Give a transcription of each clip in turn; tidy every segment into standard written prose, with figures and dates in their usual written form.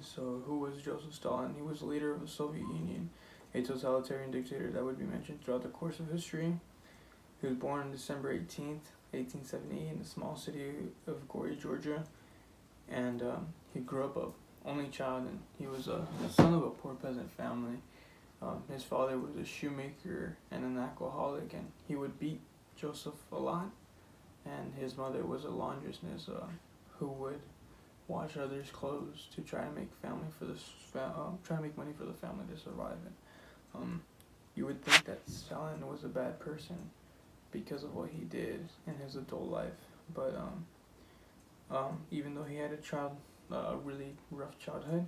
So, who was Joseph Stalin? He was the leader of the Soviet Union, a totalitarian dictator that would be mentioned throughout the course of history. He was born on December 18th, 1878, in the small city of Gory, Georgia, and he grew up a only child, and he was the son of a poor peasant family. His father was a shoemaker and an alcoholic, and he would beat Joseph a lot. And his mother was a laundress who would wash others' clothes to try to make try to make money for the family to survive. And you would think that Stalin was a bad person because of what he did in his adult life, but even though he had a really rough childhood,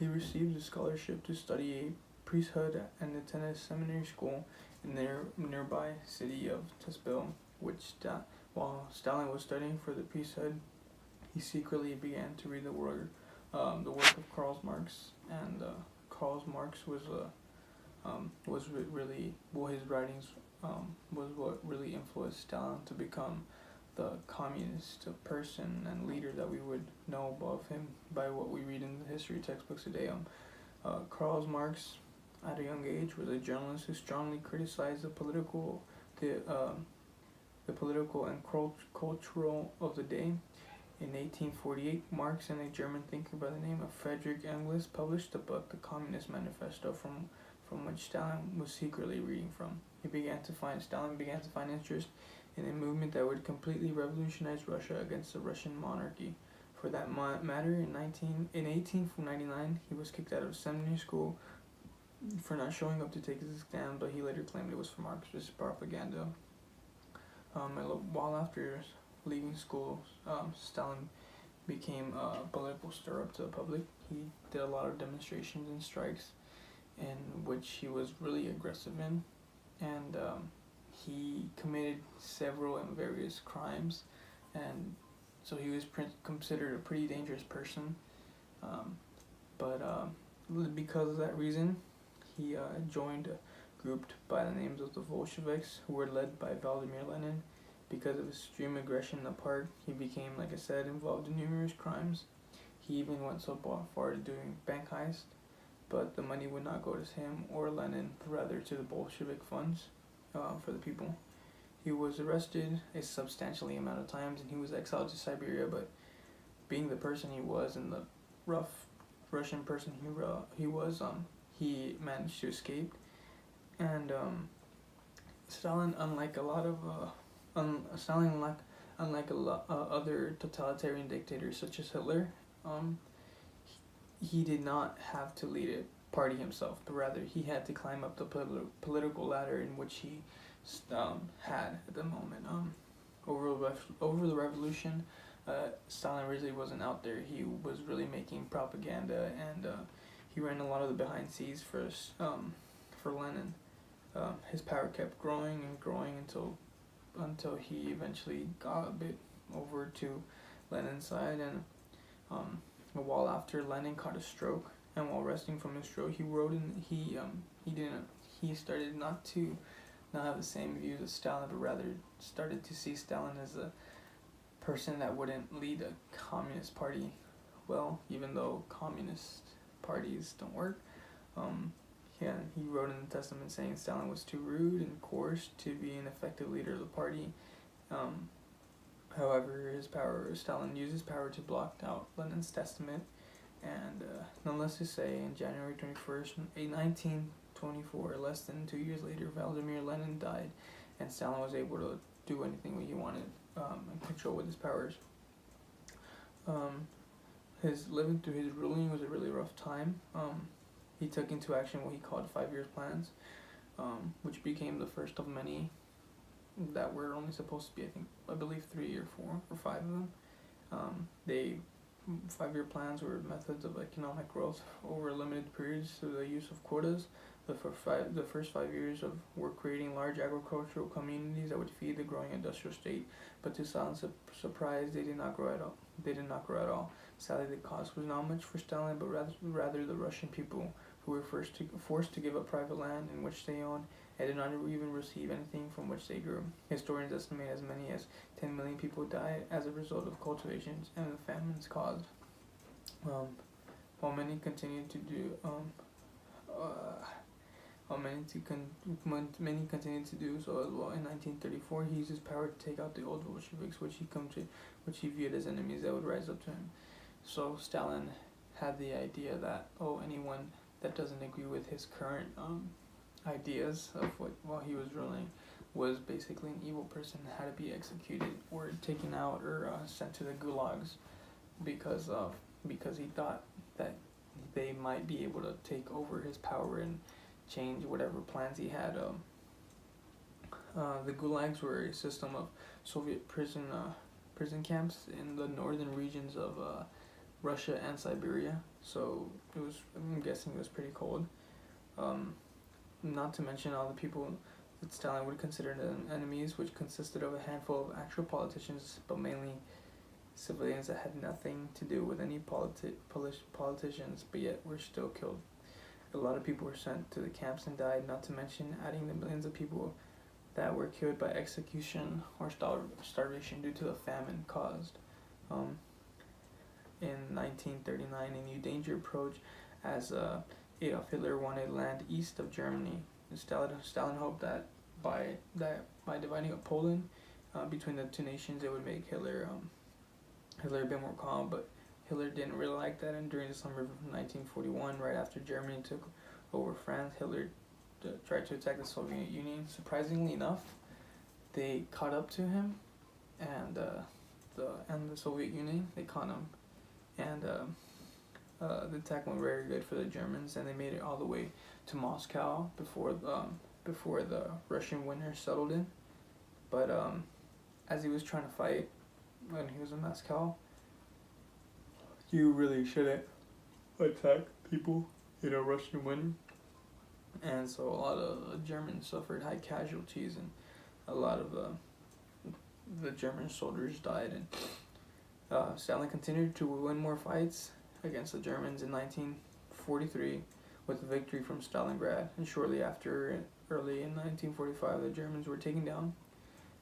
he received a scholarship to study a priesthood and attended a seminary school in the nearby city of Tespil, while Stalin was studying for the priesthood, he secretly began to read the work of Karl Marx, and Karl Marx his writings was what really influenced Stalin to become the communist person and leader that we would know of him by what we read in the history textbooks today. Karl Marx, at a young age, was a journalist who strongly criticized the political and cultural of the day. In 1848, Marx and a German thinker by the name of Friedrich Engels published the book The Communist Manifesto, from which Stalin was secretly reading from. Stalin began to find interest in a movement that would completely revolutionize Russia against the Russian monarchy. For that matter, in 1899, he was kicked out of seminary school for not showing up to take his exam, but he later claimed it was for Marxist propaganda. While after leaving school, Stalin became a political stir-up to the public. He did a lot of demonstrations and strikes, in which he was really aggressive in, and he committed several and various crimes, and so he was considered a pretty dangerous person. But because of that reason, he joined a group by the names of the Bolsheviks, who were led by Vladimir Lenin. Because of his extreme aggression in the park, he became, like I said, involved in numerous crimes. He even went so far to doing bank heists, but the money would not go to him or Lenin, but rather to the Bolshevik funds for the people. He was arrested a substantially amount of times, and he was exiled to Siberia, but being the person he was and the rough Russian person he was, he managed to escape. And Stalin, unlike a lot of other totalitarian dictators such as Hitler, he did not have to lead a party himself, but rather he had to climb up the political ladder in which he had at the moment. Over the revolution, Stalin really wasn't out there. He was really making propaganda, and he ran a lot of the behind scenes for Lenin. His power kept growing and growing until he eventually got a bit over to Lenin's side, and a while after, Lenin caught a stroke, and while resting from his stroke, he started not have the same views as Stalin, but rather started to see Stalin as a person that wouldn't lead a communist party well, even though communist parties don't work. He wrote in the testament saying Stalin was too rude and coarse to be an effective leader of the party. However, Stalin used his power to block out Lenin's testament, and nonetheless to say, in January 21st, 1924, less than 2 years later, Vladimir Lenin died, and Stalin was able to do anything he wanted and control with his powers. Living through his ruling was a really rough time. He took into action what he called 5-year plans, which became the first of many that were only supposed to be, I believe 3 or 4 or 5 of them. 5-year plans were methods of economic growth over limited periods through the use of quotas. The first 5 years were creating large agricultural communities that would feed the growing industrial state, but to Stalin's surprise, they did not grow at all. Sadly, the cost was not much for Stalin, but rather the Russian people, who were forced to give up private land in which they owned, and did not even receive anything from which they grew. Historians estimate as many as 10 million people died as a result of cultivations and the famines caused. Um, while many continued to do uh, many continued to do so as well. In 1934, he used his power to take out the old Bolsheviks, which he viewed as enemies that would rise up to him. So Stalin had the idea that anyone that doesn't agree with his current ideas of what while he was ruling was basically an evil person that had to be executed or taken out or sent to the gulags because he thought that they might be able to take over his power and change whatever plans he had. The gulags were a system of Soviet prison camps in the northern regions of Russia and Siberia. So I'm guessing it was pretty cold. Not to mention all the people that Stalin would consider enemies, which consisted of a handful of actual politicians, but mainly civilians that had nothing to do with any politicians, but yet were still killed. A lot of people were sent to the camps and died, not to mention adding the millions of people that were killed by execution or starvation due to the famine caused. In 1939, a new danger approached as Adolf Hitler wanted land east of Germany. Stalin hoped that by dividing up Poland between the two nations, it would make Hitler a bit more calm, but Hitler didn't really like that, and during the summer of 1941, right after Germany took over France, Hitler tried to attack the Soviet Union. Surprisingly enough, they caught up to him, and the Soviet Union, they caught him, and the attack went very good for the Germans, and they made it all the way to Moscow before the Russian winter settled in. But as he was trying to fight when he was in Moscow, you really shouldn't attack people in a Russian winter. And so a lot of Germans suffered high casualties, and a lot of the German soldiers died. And Stalin continued to win more fights against the Germans in 1943 with a victory from Stalingrad. And shortly after, early in 1945, the Germans were taken down.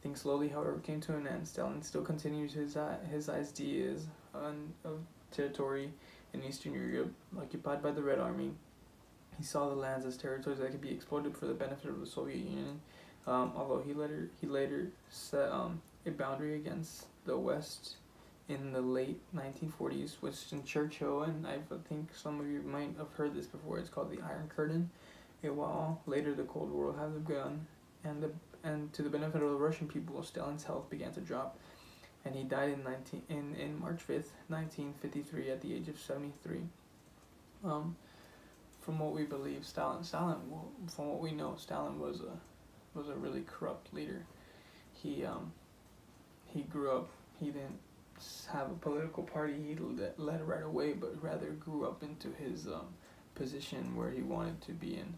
Things slowly, however, came to an end. Stalin still continued his ideas of territory in Eastern Europe occupied by the Red Army. He saw the lands as territories that could be exploited for the benefit of the Soviet Union. Although he later set a boundary against the West in the late 1940s, Winston Churchill, and I think some of you might have heard this before. It's called the Iron Curtain. While later the Cold War had begun, and to the benefit of the Russian people, Stalin's health began to drop, and he died in March 5th, 1953, at the age of 73. From what we believe, Stalin, from what we know, Stalin was a really corrupt leader. He grew up. He didn't have a political party he led right away, but rather grew up into his position where he wanted to be in.